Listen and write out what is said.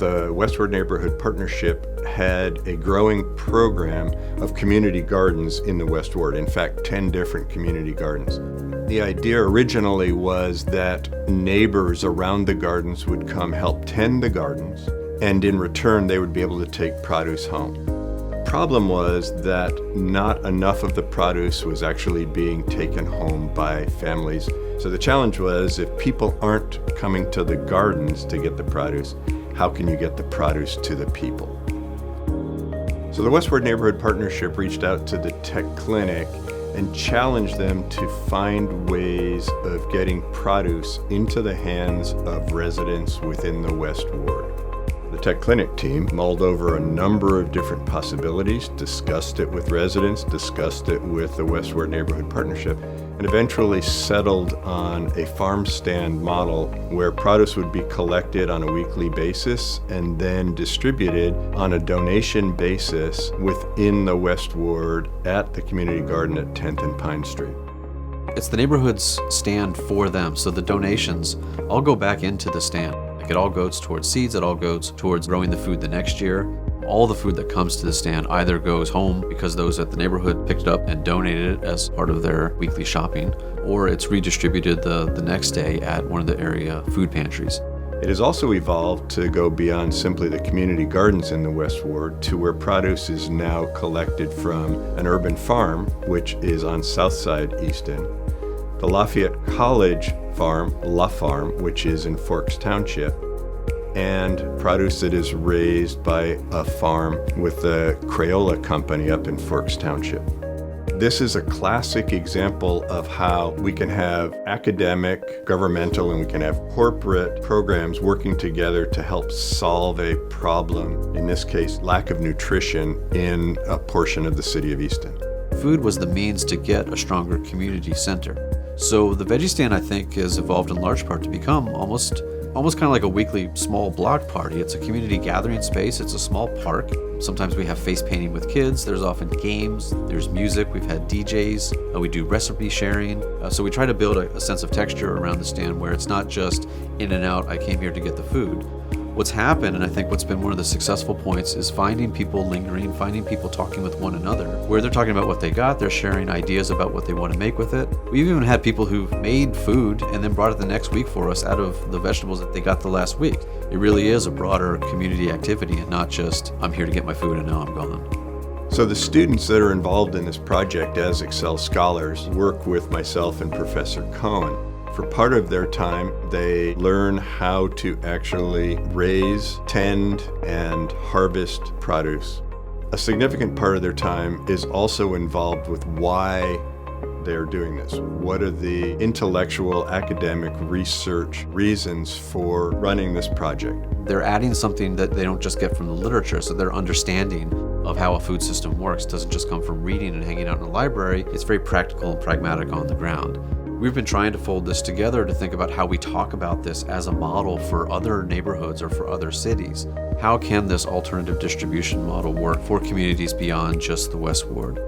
the Westward Neighborhood Partnership had a growing program of community gardens in the West Ward. In fact, 10 different community gardens. The idea originally was that neighbors around the gardens would come help tend the gardens, and in return they would be able to take produce home. The problem was that not enough of the produce was actually being taken home by families. So the challenge was, if people aren't coming to the gardens to get the produce, how can you get the produce to the people? So the Westward Neighborhood Partnership reached out to the Tech Clinic and challenged them to find ways of getting produce into the hands of residents within the West Ward. The Tech Clinic team mulled over a number of different possibilities, discussed it with residents, discussed it with the Westward Neighborhood Partnership, and eventually settled on a farm stand model where produce would be collected on a weekly basis and then distributed on a donation basis within the West Ward at the community garden at 10th and Pine Street. It's the neighborhood's stand for them, so the donations all go back into the stand. Like, it all goes towards seeds, it all goes towards growing the food the next year. All the food that comes to the stand either goes home because those at the neighborhood picked it up and donated it as part of their weekly shopping, or it's redistributed the next day at one of the area food pantries. It has also evolved to go beyond simply the community gardens in the West Ward to where produce is now collected from an urban farm, which is on Southside Easton, the Lafayette College farm, La Farm, which is in Forks Township, and produce that is raised by a farm with the Crayola Company up in Forks Township. This is a classic example of how we can have academic, governmental, and we can have corporate programs working together to help solve a problem, in this case, lack of nutrition in a portion of the city of Easton. Food was the means to get a stronger community center. So the Veggie Stand, I think, has evolved in large part to become almost kind of like a weekly small block party. It's a community gathering space. It's a small park. Sometimes we have face painting with kids. There's often games. There's music. We've had DJs. We do recipe sharing. So we try to build a sense of texture around the stand where it's not just in and out, I came here to get the food. What's happened, and I think what's been one of the successful points, is finding people lingering, finding people talking with one another, where they're talking about what they got, they're sharing ideas about what they want to make with it. We've even had people who've made food and then brought it the next week for us out of the vegetables that they got the last week. It really is a broader community activity and not just, I'm here to get my food and now I'm gone. So the students that are involved in this project as Excel Scholars work with myself and Professor Cohen. For part of their time, they learn how to actually raise, tend, and harvest produce. A significant part of their time is also involved with why they're doing this. What are the intellectual, academic, research reasons for running this project? They're adding something that they don't just get from the literature, so their understanding of how a food system works doesn't just come from reading and hanging out in a library. It's very practical and pragmatic on the ground. We've been trying to fold this together to think about how we talk about this as a model for other neighborhoods or for other cities. How can this alternative distribution model work for communities beyond just the West Ward?